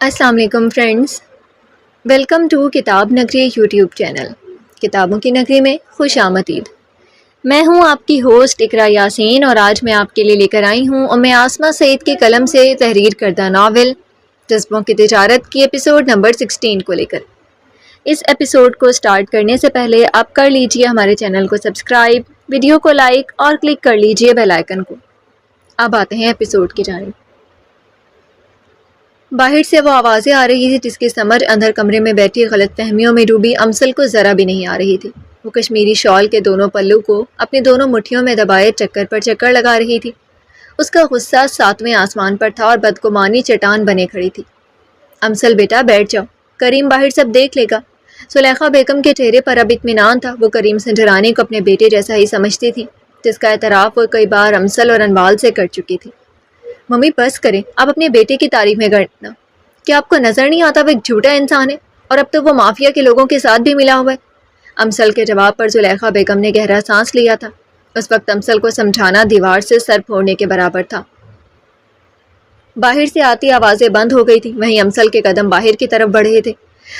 السلام علیکم friends, welcome to کتاب نگری یوٹیوب چینل۔ کتابوں کی نگری میں خوش آمدید۔ میں ہوں آپ کی ہوسٹ اقرا یاسین، اور آج میں آپ کے لیے لے کر آئی ہوں آسمہ سعید کے قلم سے تحریر کردہ ناول جذبوں کی تجارت کی ایپیسوڈ نمبر 16 کو لے کر۔ اس ایپیسوڈ کو سٹارٹ کرنے سے پہلے آپ کر لیجئے ہمارے چینل کو سبسکرائب، ویڈیو کو لائک اور کلک کر لیجئے بیل آئیکن کو۔ اب آتے ہیں ایپیسوڈ کی جانب۔ باہر سے وہ آوازیں آ رہی تھی جس کی سمجھ اندر کمرے میں بیٹھی غلط فہمیوں میں ڈوبی امسل کو ذرا بھی نہیں آ رہی تھی۔ وہ کشمیری شال کے دونوں پلو کو اپنی دونوں مٹھیوں میں دبائے چکر پر چکر لگا رہی تھی۔ اس کا غصہ 7ویں آسمان پر تھا اور بدگمانی چٹان بنے کھڑی تھی۔ امسل بیٹا بیٹھ جاؤ، کریم باہر سب دیکھ لے گا۔ زلیخا بیگم کے چہرے پر اب اطمینان تھا۔ وہ کریم سنجرانی کو اپنے بیٹے جیسا ہی سمجھتی تھی، جس کا اعتراف وہ کئی بار امسل اور انوال سے کر چکی تھی۔ ممی بس کریں، آپ اپنے بیٹے کی تعریف میں کرنا۔ کیا آپ کو نظر نہیں آتا وہ ایک جھوٹا انسان ہے، اور اب تو وہ مافیا کے لوگوں کے ساتھ بھی ملا ہوا ہے؟ امسل کے جواب پر زلیخا بیگم نے گہرا سانس لیا تھا۔ اس وقت امسل کو سمجھانا دیوار سے سر پھوڑنے کے برابر تھا۔ باہر سے آتی آوازیں بند ہو گئی تھی، وہیں امسل کے قدم باہر کی طرف بڑھ رہے تھے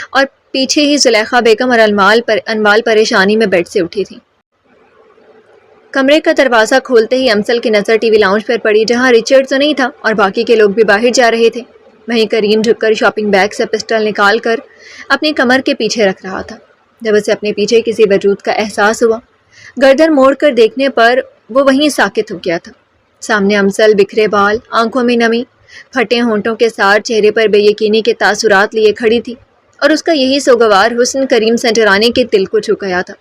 اور پیچھے ہی زلیخا بیگم اور انوال پریشانی میں بیڈ سے اٹھی تھی۔ کمرے کا دروازہ کھولتے ہی امسل کی نظر ٹی وی لاؤنج پر پڑی، جہاں رچرڈ تو نہیں تھا اور باقی کے لوگ بھی باہر جا رہے تھے۔ وہیں کریم جھک کر شاپنگ بیگ سے پسٹل نکال کر اپنی کمر کے پیچھے رکھ رہا تھا۔ جب اسے اپنے پیچھے کسی وجود کا احساس ہوا، گردن موڑ کر دیکھنے پر وہ وہیں ساکت ہو گیا تھا۔ سامنے امسل بکھرے بال، آنکھوں میں نمی، پھٹے ہونٹوں کے ساتھ چہرے پر بے یقینی کے تاثرات لیے کھڑی تھی، اور اس کا یہی سوگوار حسن کریم سنجرانی کے دل کو چھو گیا تھا۔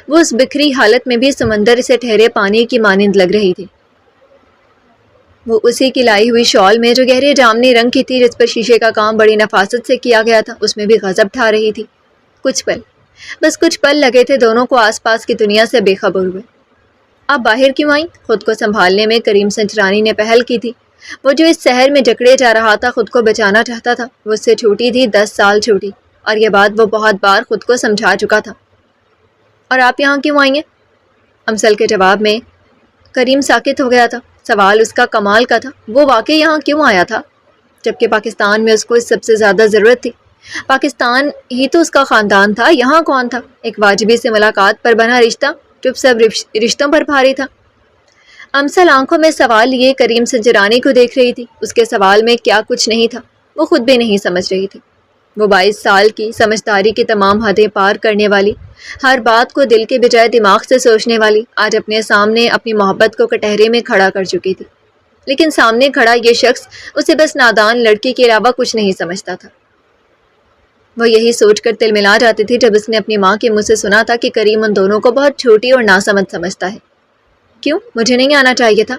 وہ اس بکھری حالت میں بھی سمندر سے ٹھہرے پانی کی مانند لگ رہی تھی۔ وہ اسی کی لائی ہوئی شال میں جو گہرے جامنی رنگ کی تھی، جس پر شیشے کا کام بڑی نفاست سے کیا گیا تھا، اس میں بھی غضب ٹھا رہی تھی۔ بس کچھ پل لگے تھے دونوں کو آس پاس کی دنیا سے بے خبر ہوئے۔ آپ باہر کیوں آئیں؟ خود کو سنبھالنے میں کریم سنجرانی نے پہل کی تھی۔ وہ جو اس شہر میں جکڑے جا رہا تھا خود کو بچانا چاہتا تھا، وہ اس سے چھوٹی تھی 10 سال چھوٹی، اور یہ بات وہ بہت بار خود کو سمجھا چکا تھا۔ اور آپ یہاں کیوں آئی ہیں؟ امسل کے جواب میں کریم ساکت ہو گیا تھا۔ سوال اس کا کمال کا تھا، وہ واقعی یہاں کیوں آیا تھا جبکہ پاکستان میں اس کو اس سب سے زیادہ ضرورت تھی؟ پاکستان ہی تو اس کا خاندان تھا، یہاں کون تھا؟ ایک واجبی سے ملاقات پر بنا رشتہ جو سب رشتوں پر بھاری تھا۔ امسل آنکھوں میں سوال لیے کریم سنجرانی کو دیکھ رہی تھی۔ اس کے سوال میں کیا کچھ نہیں تھا، وہ خود بھی نہیں سمجھ رہی تھی۔ وہ 22 سال کی سمجھداری کی تمام حدیں پار کرنے والی، ہر بات کو دل کے بجائے دماغ سے سوچنے والی، آج اپنے سامنے اپنی محبت کو کٹہرے میں کھڑا کر چکی تھی۔ لیکن سامنے کھڑا یہ شخص اسے بس نادان لڑکی کے علاوہ کچھ نہیں سمجھتا تھا۔ وہ یہی سوچ کر تل ملا جاتی تھی جب اس نے اپنی ماں کے منہ سے سنا تھا کہ کریم ان دونوں کو بہت چھوٹی اور ناسمجھ سمجھتا ہے۔ کیوں؟ مجھے نہیں آنا چاہیے تھا؟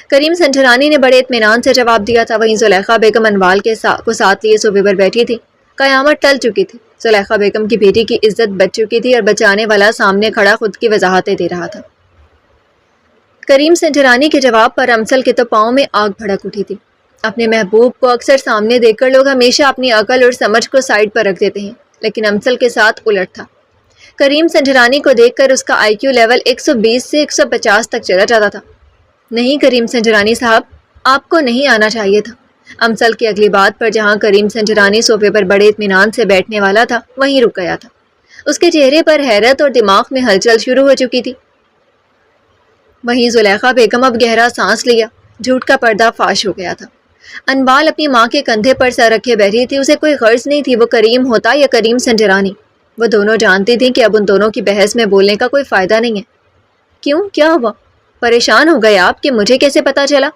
کریم سنجرانی نے بڑے اطمینان سے جواب دیا تھا۔ وہیں زلیخا بیگم انوال کو ساتھ لیے صوفے پر بیٹھی تھی۔ قیامت ٹل چکی تھی۔ زلیخا بیگم کی بیٹی کی عزت بچ چکی تھی اور بچانے والا سامنے کھڑا خود کی وضاحتیں دے رہا تھا۔ کریم سنجرانی کے جواب پر امسل کے تو پاؤں میں آگ بھڑک اٹھی تھی۔ اپنے محبوب کو اکثر سامنے دیکھ کر لوگ ہمیشہ اپنی عقل اور سمجھ کو سائڈ پر رکھ دیتے ہیں، لیکن امسل کے ساتھ الٹ تھا۔ کریم سنجرانی کو دیکھ کر اس کا IQ لیول 120 سے 150 تک چلا جاتا تھا۔ نہیں کریم سنجرانی صاحب، آپ کو نہیں آنا چاہیے تھا۔ امسل کی اگلی بات پر جہاں کریم سنجرانی صوفے پر بڑے اطمینان سے بیٹھنے والا تھا، وہیں رک گیا تھا۔ اس کے چہرے پر حیرت اور دماغ میں ہلچل شروع ہو چکی تھی۔ وہیں زلیخا بیگم اب گہرا سانس لیا، جھوٹ کا پردہ فاش ہو گیا تھا۔ انوال اپنی ماں کے کندھے پر سر رکھے بیٹھی تھی۔ اسے کوئی غرض نہیں تھی وہ کریم ہوتا یا کریم سنجرانی۔ وہ دونوں جانتی تھیں کہ اب ان دونوں کی بحث میں بولنے کا کوئی فائدہ نہیں ہے۔ کیوں؟ کیا ہوا؟ پریشان ہو گئے آپ کہ مجھے کیسے پتا چلا؟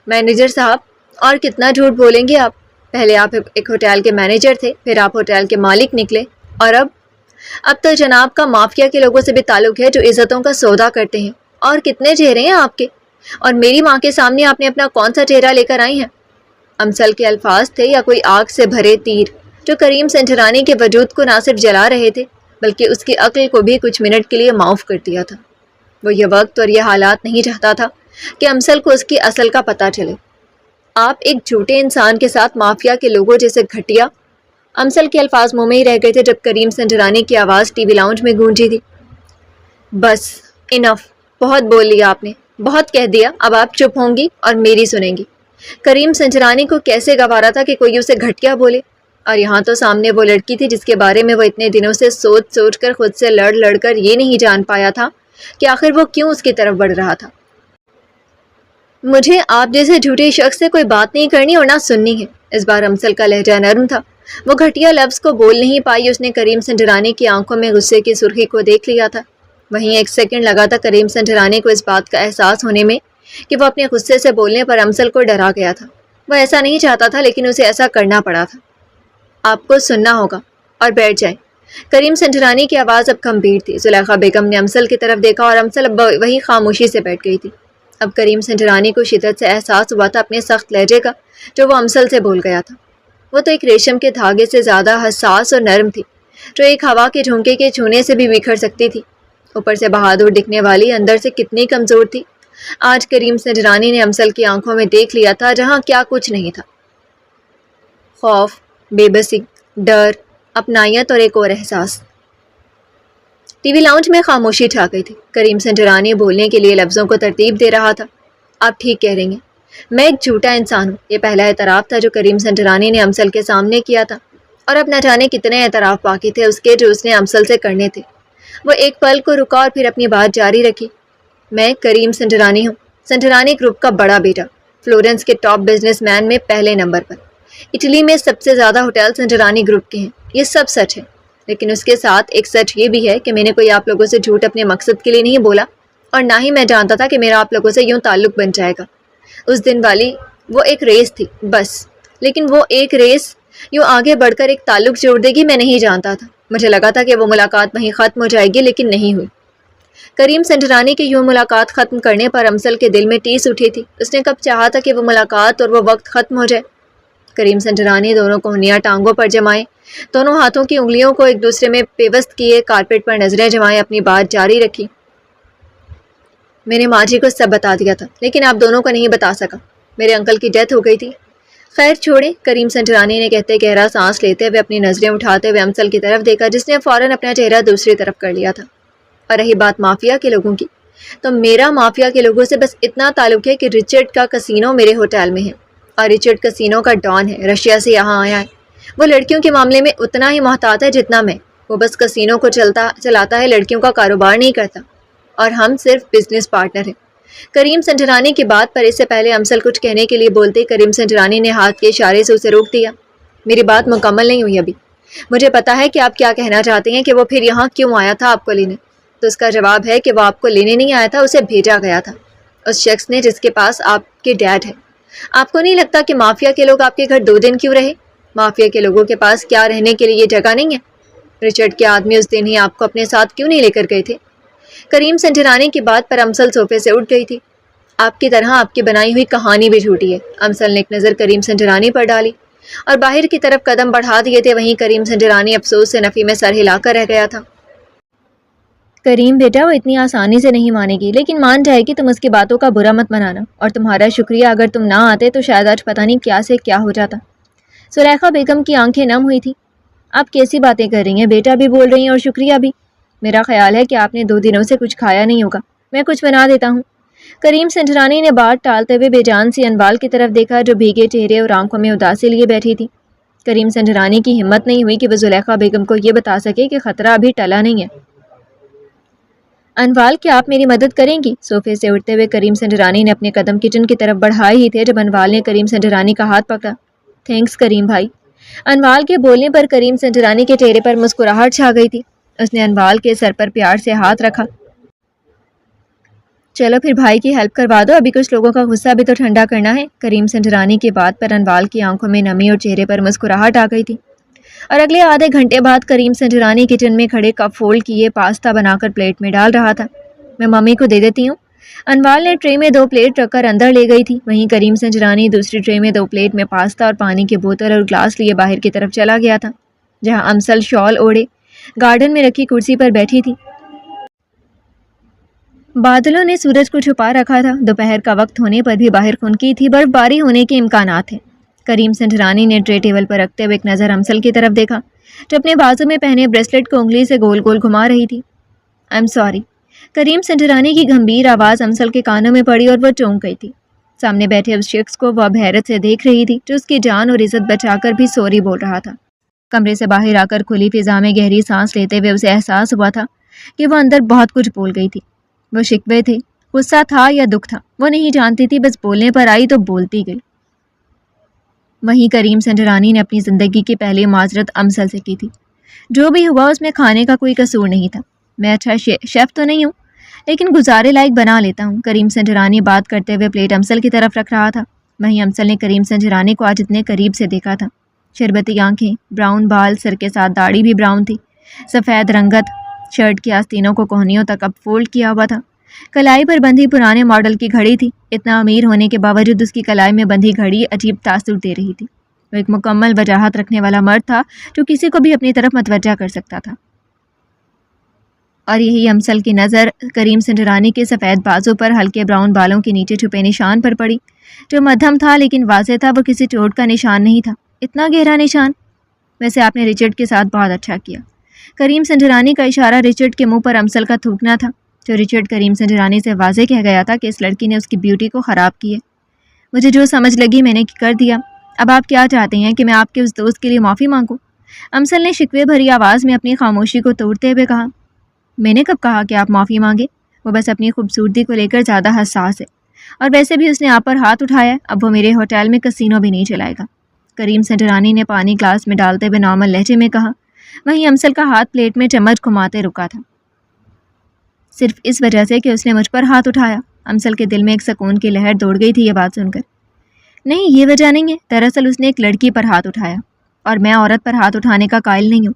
مینیجر صاحب، اور کتنا جھوٹ بولیں گے آپ؟ پہلے آپ ایک ہوٹل کے مینیجر تھے، پھر آپ ہوٹل کے مالک نکلے، اور اب تو جناب کا مافیا کے لوگوں سے بھی تعلق ہے جو عزتوں کا سودا کرتے ہیں۔ اور کتنے چہرے ہیں آپ کے؟ اور میری ماں کے سامنے آپ نے اپنا کون سا چہرہ لے کر آئی ہیں؟ امسل کے الفاظ تھے یا کوئی آگ سے بھرے تیر جو کریم سنجرانی کے وجود کو نہ صرف جلا رہے تھے بلکہ اس کی عقل کو بھی کچھ منٹ کے لیے معاف کر دیا تھا۔ وہ یہ وقت اور یہ حالات نہیں چاہتا تھا کہ امسل کو اس کی اصل کا پتہ چلے۔ آپ ایک جھوٹے انسان کے ساتھ مافیا کے لوگوں جیسے گھٹیا۔ امسل کے الفاظ منہ میں ہی رہ گئے تھے جب کریم سنجرانی کی آواز ٹی وی لاؤنج میں گونجی تھی۔ بس انف، بہت بول لیا آپ نے، بہت کہہ دیا، اب آپ چپ ہوں گی اور میری سنیں گی۔ کریم سنجرانی کو کیسے گوارا تھا کہ کوئی اسے گھٹیا بولے، اور یہاں تو سامنے وہ لڑکی تھی جس کے بارے میں وہ اتنے دنوں سے سوچ سوچ کر خود سے لڑ کر یہ نہیں جان پایا تھا کہ آخر وہ کیوں اس کی طرف بڑھ رہا تھا۔ مجھے آپ جیسے جھوٹے شخص سے کوئی بات نہیں کرنی اور نہ سننی ہے۔ اس بار امسل کا لہجہ نرم تھا، وہ گھٹیا لفظ کو بول نہیں پائی۔ اس نے کریم سنجرانی کی آنکھوں میں غصے کی سرخی کو دیکھ لیا تھا۔ وہیں ایک سیکنڈ لگا تھا کریم سنجرانی کو اس بات کا احساس ہونے میں کہ وہ اپنے غصے سے بولنے پر امسل کو ڈرا گیا تھا۔ وہ ایسا نہیں چاہتا تھا لیکن اسے ایسا کرنا پڑا تھا۔ آپ کو سننا ہوگا اور بیٹھ جائیں۔ کریم سنجرانی کی آواز اب گمبھیر تھی۔ زلیخا بیگم نے امسل کی طرف دیکھا اور امسل اب وہی خاموشی سے بیٹھ گئی تھی۔ اب کریم سنجرانی کو شدت سے احساس ہوا تھا اپنے سخت لہجے کا جو وہ امسل سے بول گیا تھا۔ وہ تو ایک ریشم کے دھاگے سے زیادہ حساس اور نرم تھی جو ایک ہوا کے جھونکے کے چھونے سے بھی بکھر سکتی تھی۔ اوپر سے بہادر دکھنے والی اندر سے کتنی کمزور تھی۔ آج کریم سنجرانی نے امسل کی آنکھوں میں دیکھ لیا تھا جہاں کیا کچھ نہیں تھا، خوف، بے بسی، ڈر، اپنائیت اور ایک اور احساس۔ ٹی وی لاؤنج میں خاموشی چھا گئی تھی۔ کریم سنجرانی بولنے کے لیے لفظوں کو ترتیب دے رہا تھا۔ آپ ٹھیک کہہ رہی ہیں، میں ایک جھوٹا انسان ہوں۔ یہ پہلا اعتراف تھا جو کریم سنجرانی نے امسل کے سامنے کیا تھا، اور اب نہ جانے کتنے اعتراف باقی تھے اس کے جو اس نے امسل سے کرنے تھے۔ وہ ایک پل کو رکا اور پھر اپنی بات جاری رکھی۔ میں کریم سنجرانی ہوں، سنجرانی گروپ کا بڑا بیٹا، فلورنس کے ٹاپ بزنس مین میں پہلے نمبر پر۔ اٹلی میں سب سے زیادہ ہوٹل سنجرانی گروپ کے ہیں۔ یہ سب سچ ہے، لیکن اس کے ساتھ ایک سچ یہ بھی ہے کہ میں نے کوئی آپ لوگوں سے جھوٹ اپنے مقصد کے لیے نہیں بولا، اور نہ ہی میں جانتا تھا کہ میرا آپ لوگوں سے یوں تعلق بن جائے گا۔ اس دن والی وہ ایک ریس تھی بس، لیکن وہ ایک ریس یوں آگے بڑھ کر ایک تعلق جوڑ دے گی میں نہیں جانتا تھا۔ مجھے لگا تھا کہ وہ ملاقات وہیں ختم ہو جائے گی لیکن نہیں ہوئی۔ کریم سنجرانی کی یوں ملاقات ختم کرنے پر امسل کے دل میں ٹیس اٹھی تھی۔ اس نے کب چاہا تھا کہ وہ ملاقات اور وہ وقت ختم ہو جائے۔ کریم سنجرانی دونوں کوہنیاں ٹانگوں پر جمائے، دونوں ہاتھوں کی انگلیوں کو ایک دوسرے میں پیوست کیے، کارپیٹ پر نظریں جمائے اپنی بات جاری رکھی۔ میں نے ماں جی کو سب بتا دیا تھا لیکن آپ دونوں کو نہیں بتا سکا۔ میرے انکل کی ڈیتھ ہو گئی تھی۔ خیر چھوڑیں، کریم سنجرانی نے کہتے گہرا سانس لیتے ہوئے اپنی نظریں اٹھاتے ہوئے امسل کی طرف دیکھا جس نے فوراً اپنا چہرہ دوسری طرف کر لیا تھا۔ اور رہی بات مافیا کے لوگوں کی، تو میرا مافیا کے لوگوں سے بس اتنا تعلق ہے کہ رچرڈ کا کسینو میرے ہوٹل میں ہے، اور رچرڈ کسینو کا ڈان ہے، رشیا سے یہاں آیا ہے۔ وہ لڑکیوں کے معاملے میں اتنا ہی محتاط ہے جتنا میں۔ وہ بس کسینو کو چلاتا ہے، لڑکیوں کا کاروبار نہیں کرتا، اور ہم صرف بزنس پارٹنر ہیں۔ کریم سنجرانی کی بات پر اس سے پہلے امسل کچھ کہنے کے لیے بولتے کریم سنجرانی نے ہاتھ کے اشارے سے اسے روک دیا۔ میری بات مکمل نہیں ہوئی ابھی۔ مجھے پتا ہے کہ آپ کیا کہنا چاہتے ہیں کہ وہ پھر یہاں کیوں آیا تھا آپ کو لینے، تو اس کا جواب ہے کہ وہ آپ کو لینے نہیں آیا تھا، اسے بھیجا گیا تھا اس شخص نے جس کے پاس آپ کے ڈیڈ ہے۔ آپ کو نہیں لگتا کہ مافیا کے لوگ آپ کے گھر 2 دن کیوں رہے؟ مافیا کے لوگوں کے پاس کیا رہنے کے لیے یہ جگہ نہیں ہے؟ رچرڈ کے آدمی اس دن ہی آپ کو اپنے ساتھ کیوں نہیں لے کر گئے تھے؟ کریم سنجرانی کی بات پر امسل صوفے سے اٹھ گئی تھی۔ آپ کی طرح آپ کی بنائی ہوئی کہانی بھی جھوٹی ہے۔ امسل نے ایک نظر کریم سنجرانی پر ڈالی اور باہر کی طرف قدم بڑھا دیے تھے، وہیں کریم سنجرانی افسوس سے نفی میں سر ہلا کر رہ گیا تھا۔ کریم بیٹا، وہ اتنی آسانی سے نہیں مانے گی، لیکن مان جائے گی، تم اس کی باتوں کا برا مت منانا، اور تمہارا شکریہ، اگر تم نہ آتے تو شاید آج پتہ نہیں کیا سے کیا ہو جاتا۔ زلیخا بیگم کی آنکھیں نم ہوئی تھی۔ آپ کیسی باتیں کر رہی ہیں؟ بیٹا بھی بول رہی ہیں اور شکریہ بھی۔ میرا خیال ہے کہ آپ نے 2 دنوں سے کچھ کھایا نہیں ہوگا، میں کچھ بنا دیتا ہوں۔ کریم سنجرانی نے بات ٹالتے ہوئے بے جان سی انوال کی طرف دیکھا جو بھیگے چہرے اور آنکھوں میں اداسی لیے بیٹھی تھی۔ کریم سنجرانی کی ہمت نہیں ہوئی کہ وہ زلیخا بیگم کو یہ بتا سکے کہ خطرہ ابھی ٹلا نہیں ہے۔ انوال، کیا آپ میری مدد کریں گی؟ صوفے سے اٹھتے ہوئے کریم سنجرانی نے اپنے قدم کچن کی طرف بڑھائے ہی تھے جب انوال نے کریم سنجرانی کا ہاتھ پکڑا۔ تھینکس کریم بھائی۔ انوال کے بولنے پر کریم سنجرانی کے چہرے پر مسکراہٹ چھا گئی تھی۔ اس نے انوال کے سر پر پیار سے ہاتھ رکھا۔ چلو پھر بھائی کی ہیلپ کروا دو، ابھی کچھ لوگوں کا غصہ بھی تو ٹھنڈا کرنا ہے۔ کریم سنجرانی کی بات پر انوال کی آنکھوں میں نمی اور چہرے پر مسکراہٹ آ گئی تھی۔ اور اگلے آدھے گھنٹے بعد کریم سنجرانی کچن میں کھڑے کپ فولڈ کیے پاستا بنا کر پلیٹ میں ڈال رہا تھا۔ میں ممی کو دے دیتی ہوں۔ انوال نے ٹرے میں 2 پلیٹ رکھ کر اندر لے گئی تھی، وہیں کریم سنجرانی دوسری ٹرے میں 2 پلیٹ میں پاستا اور پانی کی بوتل اور گلاس لیے باہر کی طرف چلا گیا تھا، جہاں امسل شال اوڑھے گارڈن میں رکھی کرسی پر بیٹھی تھی۔ بادلوں نے سورج کو چھپا رکھا تھا، دوپہر کا وقت ہونے پر بھی باہر خنکی تھی، برف باری ہونے کے امکانات تھے۔ کریم سنجرانی نے ٹرے ٹیبل پر رکھتے ہوئے ایک نظر امسل کی طرف دیکھا جو اپنے بازو میں پہنے بریسلٹ کو انگلی سے گول گول گھما رہی تھی۔ I'm sorry. Karim Sanjrani کی گمبھیر آواز امسل کے کانوں میں پڑی اور وہ چونک گئی تھی۔ سامنے بیٹھے اس شخص کو وہ اب حیرت سے دیکھ رہی تھی جو اس کی جان اور عزت بچا کر بھی سوری بول رہا تھا۔ کمرے سے باہر آ کر کھلی فضا میں گہری سانس لیتے ہوئے اسے احساس ہوا تھا کہ وہ اندر بہت کچھ بھول گئی تھی۔ وہ شکوے تھے، غصہ تھا یا دکھ تھا، وہ نہیں جانتی تھی، بس بولنے پر آئی تو بولتی گئی۔ وہیں کریم سنجرانی نے اپنی زندگی کی پہلی معذرت امسل سے کی تھی۔ جو بھی ہوا اس میں کھانے کا کوئی قصور نہیں تھا۔ میں اچھا شیف تو نہیں ہوں لیکن گزارے لائق بنا لیتا ہوں۔ کریم سنجرانی بات کرتے ہوئے پلیٹ امسل کی طرف رکھ رہا تھا۔ وہیں امسل نے کریم سنجرانی کو آج اتنے قریب سے دیکھا تھا۔ شربتی آنکھیں، براؤن بال، سر کے ساتھ داڑھی بھی براؤن تھی، سفید رنگت، شرٹ کی آستینوں کو کوہنیوں تک اب فولڈ کیا ہوا تھا، کلائی پر بندھی پرانے ماڈل کی گھڑی تھی۔ اتنا امیر ہونے کے باوجود اس کی کلائی میں بندھی گھڑی عجیب تاثر دے رہی تھی۔ وہ ایک مکمل وجاہت رکھنے والا مرد تھا جو کسی کو بھی اپنی طرف متوجہ کر سکتا تھا۔ اور یہی امسل کی نظر کریم سنجرانی کے سفید بازو پر ہلکے براؤن بالوں کے نیچے چھپے نشان پر پڑی، جو مدھم تھا لیکن واضح تھا، وہ کسی چوٹ کا نشان نہیں تھا۔ اتنا گہرا نشان؟ ویسے آپ نے رچرڈ کے ساتھ بہت اچھا کیا۔ کریم سنجرانی کا اشارہ رچرڈ کے منہ پر امسل کا تھوکنا تھا، جو رچرڈ کریم سنجرانی سے واضح کہہ گیا تھا کہ اس لڑکی نے اس کی بیوٹی کو خراب کی ہے۔ مجھے جو سمجھ لگی میں نے کر دیا، اب آپ کیا چاہتے ہیں کہ میں آپ کے اس دوست کے لیے معافی مانگوں؟ امسل نے شکوے بھری آواز میں اپنی خاموشی کو توڑتے ہوئے کہا۔ میں نے کب کہا کہ آپ معافی مانگے؟ وہ بس اپنی خوبصورتی کو لے کر زیادہ حساس ہے، اور ویسے بھی اس نے آپ پر ہاتھ اٹھایا، اب وہ میرے ہوٹل میں کسینو بھی نہیں چلائے گا۔ کریم سنجرانی نے پانی گلاس میں ڈالتے ہوئے نارمل لہجے میں کہا۔ وہیں امسل کا ہاتھ پلیٹ میں چمچ گھماتے رکا تھا۔ صرف اس وجہ سے کہ اس نے مجھ پر ہاتھ اٹھایا؟ امسل کے دل میں ایک سکون کی لہر دوڑ گئی تھی یہ بات سن کر۔ نہیں، یہ وجہ نہیں ہے، دراصل اس نے ایک لڑکی پر ہاتھ اٹھایا، اور میں عورت پر ہاتھ اٹھانے کا قائل نہیں ہوں،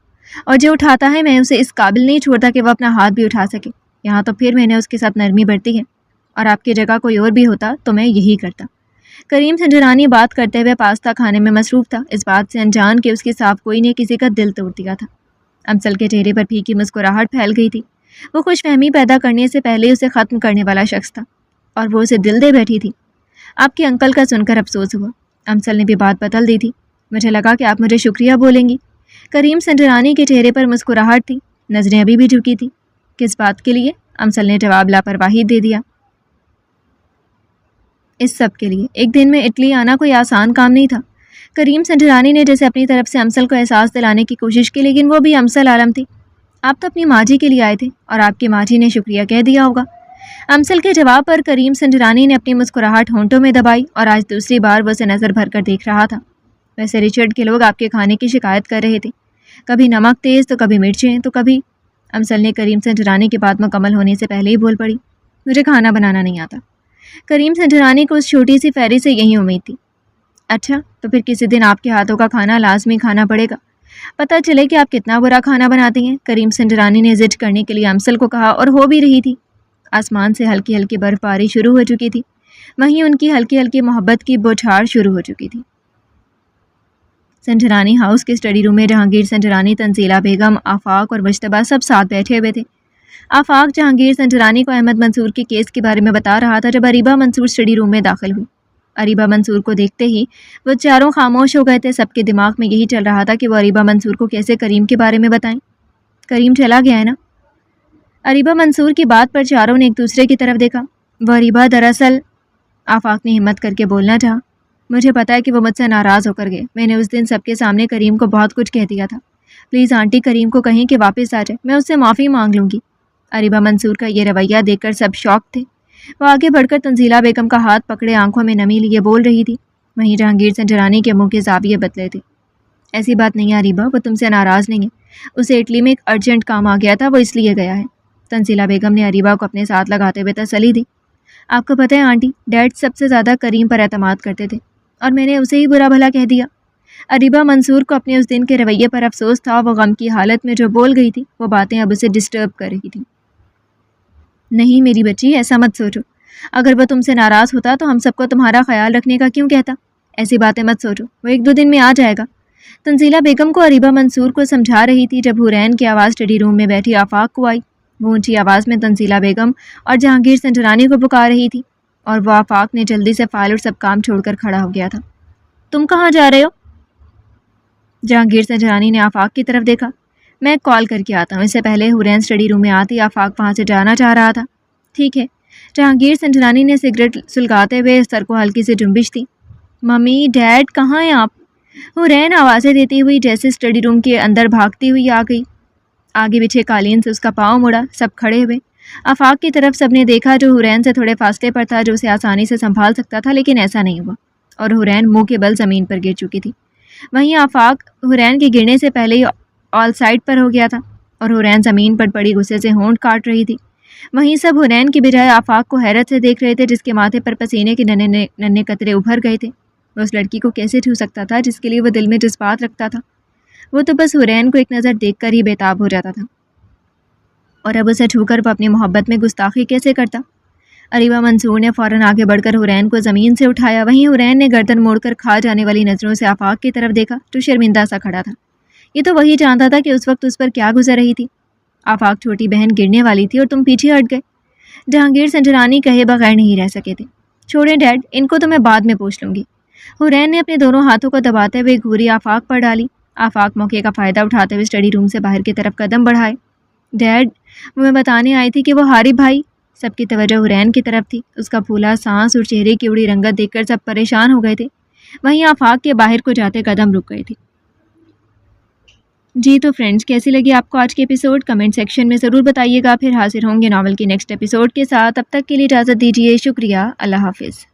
اور جو اٹھاتا ہے میں اسے اس قابل نہیں چھوڑتا کہ وہ اپنا ہاتھ بھی اٹھا سکے۔ یہاں تو پھر میں نے اس کے ساتھ نرمی برتی ہے، اور آپ کی جگہ کوئی اور بھی ہوتا تو میں یہی کرتا۔ کریم سنجرانی بات کرتے ہوئے پاستہ کھانے میں مصروف تھا، اس بات سے انجان کہ اس کے ساتھ کوئی نے کسی کا دل توڑ دیا تھا۔ امسل کے چہرے پر پھیکی مسکراہٹ پھیل گئی تھی۔ وہ خوش فہمی پیدا کرنے سے پہلے اسے ختم کرنے والا شخص تھا، اور وہ اسے دل دے بیٹھی تھی۔ آپ کے انکل کا سن کر افسوس ہوا۔ امسل نے بھی بات بدل دی تھی۔ مجھے لگا کہ آپ مجھے شکریہ بولیں گی۔ کریم سنجرانی کے چہرے پر مسکراہٹ تھی، نظریں ابھی بھی جھکی تھی۔ کس بات کے لیے؟ امسل نے جواب لاپرواہی دے دیا۔ اس سب کے لیے۔ ایک دن میں اٹلی آنا کوئی آسان کام نہیں تھا۔ کریم سنجرانی نے جیسے اپنی طرف سے امسل کو احساس دلانے کی کوشش کی، لیکن وہ بھی امسل عالم تھی۔ آپ تو اپنی ماں جی کے لیے آئے تھے، اور آپ کی ماں جی نے شکریہ کہہ دیا ہوگا۔ امسل کے جواب پر کریم سنجرانی نے اپنی مسکراہٹ ہونٹوں میں دبائی، اور آج دوسری بار وہ اسے نظر بھر کر دیکھ رہا تھا۔ ویسے رچرڈ کے لوگ آپ کے کھانے کی شکایت کر رہے تھے، کبھی نمک تیز تو کبھی مرچیں تو کبھی… امسل نے کریم سنجرانی کی بات مکمل ہونے سے پہلے ہی بول پڑی۔ مجھے کھانا بنانا نہیں آتا۔ کریم سنجرانی کو اس چھوٹی سی فیری سے یہی امید تھی۔ اچھا، تو پھر کسی دن آپ کے ہاتھوں کا کھانا لازمی کھانا پڑے گا، پتہ چلے کہ آپ کتنا برا کھانا بناتی ہیں۔ کریم سنجرانی نے ضد کرنے کے لیے امسل کو کہا، اور ہو بھی رہی تھی۔ آسمان سے ہلکی ہلکی برف باری شروع ہو چکی تھی، وہیں ان کی ہلکی ہلکی محبت کی بوچھاڑ شروع ہو چکی تھی۔ سنجرانی ہاؤس کے اسٹڈی روم میں جہانگیر سنجرانی، تنزیلہ بیگم، آفاق اور مجتبیٰ سب ساتھ بیٹھے ہوئے تھے۔ آفاق جہانگیر سنجرانی کو احمد منصور کے کیس کے بارے میں بتا رہا تھا جب اریبہ منصور اسٹڈی روم میں داخل ہوئی۔ اریبہ منصور کو دیکھتے ہی وہ چاروں خاموش ہو گئے تھے۔ سب کے دماغ میں یہی چل رہا تھا کہ وہ اریبہ منصور کو کیسے کریم کے بارے میں بتائیں۔ کریم چلا گیا ہے نا؟ اریبہ منصور کی بات پر چاروں نے ایک دوسرے کی طرف دیکھا۔ وہ اریبہ دراصل… آفاق نے ہمت کر کے بولنا چاہا۔ مجھے پتا ہے کہ وہ مجھ سے ناراض ہو کر گئے۔ میں نے اس دن سب کے سامنے کریم کو بہت کچھ کہہ دیا تھا۔ پلیز آنٹی کریم کو کہیں کہ واپس آ جائے، میں اس سے معافی مانگ لوں گی۔ اریبہ منصور کا یہ رویہ دیکھ کر سب شاک تھے۔ وہ آگے بڑھ کر تنزیلہ بیگم کا ہاتھ پکڑے آنکھوں میں نمی لیے بول رہی تھی۔ وہیں جہانگیر سنجرانی کے منہ کے زاویے بدلے تھے۔ ایسی بات نہیں ہے اریبہ، وہ تم سے ناراض نہیں ہے، اسے اٹلی میں ایک ارجنٹ کام آ گیا تھا، وہ اس لیے گیا ہے۔ تنزیلہ بیگم نے اریبہ کو اپنے ساتھ لگاتے ہوئے تسلی دی۔ آپ کو پتہ ہے آنٹی، ڈیڈ سب سے زیادہ کریم پر اعتماد کرتے تھے، اور میں نے اسے ہی برا بھلا کہہ دیا۔ اریبہ منصور کو اپنے اس دن کے رویے پر افسوس تھا۔ وہ غم کی حالت میں جو بول گئی تھی وہ باتیں اب اسے ڈسٹرب کر رہی تھیں۔ نہیں میری بچی، ایسا مت سوچو۔ اگر وہ تم سے ناراض ہوتا تو ہم سب کو تمہارا خیال رکھنے کا کیوں کہتا؟ ایسی باتیں مت سوچو، وہ ایک دو دن میں آ جائے گا۔ تنزیلہ بیگم کو اریبہ منصور کو سمجھا رہی تھی جب حورین کی آواز اسٹڈی روم میں بیٹھی آفاق کو آئی۔ وہ اونچی آواز میں تنزیلہ بیگم اور جہانگیر سنجرانی کو پکار رہی تھی، اور وہ آفاق نے جلدی سے فائل اور سب کام چھوڑ کر کھڑا ہو گیا تھا۔ تم کہاں جا رہے ہو؟ جہانگیر سنجرانی نے آفاق کی طرف دیکھا۔ میں کال کر کے آتا ہوں۔ اس سے پہلے حورین اسٹڈی روم میں آتی آفاق وہاں سے جانا چاہ رہا تھا۔ ٹھیک ہے، جہانگیر سنجرانی نے سگریٹ سلگاتے ہوئے سر کو ہلکی سی جنبش دی۔ ممی، ڈیڈ کہاں ہیں آپ؟ حورین آوازیں دیتی ہوئی جیسے اسٹڈی روم کے اندر بھاگتی ہوئی آ گئی۔ آگے پیچھے قالین سے اس کا پاؤں مڑا، سب کھڑے ہوئے۔ آفاق کی طرف سب نے دیکھا جو حورین سے تھوڑے فاصلے پر تھا، جو اسے آسانی سے سنبھال سکتا تھا، لیکن ایسا نہیں ہوا اور حورین منہ کے بل زمین پر گر چکی تھی۔ وہیں آفاق حورین کے گرنے سے پہلے ہی آل سائڈ پر ہو گیا تھا اور حورین زمین پر پڑی غصے سے ہونٹ کاٹ رہی تھی۔ وہیں سب حورین کی بجائے آفاق کو حیرت سے دیکھ رہے تھے، جس کے ماتھے پر پسینے کے ننھے قطرے ابھر گئے تھے۔ وہ اس لڑکی کو کیسے چھو سکتا تھا جس کے لیے وہ دل میں جذبات رکھتا تھا؟ وہ تو بس حورین کو ایک نظر دیکھ کر ہی بےتاب ہو جاتا تھا، اور اب اسے چھو کر وہ اپنی محبت میں گستاخی کیسے کرتا؟ اریبہ منصور نے فوراً آگے بڑھ کر حورین کو زمین سے اٹھایا۔ وہیں حورین نے گردن موڑ کر کھا جانے والی نظروں سے آفاق کی طرف دیکھا، جو شرمندہ سا کھڑا تھا۔ یہ تو وہی جانتا تھا کہ اس وقت اس پر کیا گزر رہی تھی۔ آفاق چھوٹی بہن گرنے والی تھی اور تم پیچھے ہٹ گئے۔ جہانگیر سنجرانی کہے بغیر نہیں رہ سکے تھے۔ چھوڑیں ڈیڈ، ان کو تو میں بعد میں پوچھ لوں گی۔ حورین نے اپنے دونوں ہاتھوں کو دباتے ہوئے گھوری آفاق پر ڈالی۔ آفاق موقع کا فائدہ اٹھاتے ہوئے اسٹڈی روم سے باہر کی طرف قدم بڑھائے۔ ڈیڈ، وہ میں بتانے آئی تھی کہ وہ حارب بھائی۔ سب کی توجہ حورین کی طرف تھی۔ اس کا پھولا سانس اور چہرے کی اڑی رنگت دیکھ کر سب پریشان ہو گئے تھے۔ وہیں آفاق کے باہر کو جاتے قدم رک گئے تھے۔ جی تو فرینڈز، کیسی لگی آپ کو آج کے ایپیسوڈ؟ کمنٹ سیکشن میں ضرور بتائیے گا۔ پھر حاضر ہوں گے ناول کی نیکسٹ ایپیسوڈ کے ساتھ۔ اب تک کے لیے اجازت دیجیے۔ شکریہ، اللہ حافظ۔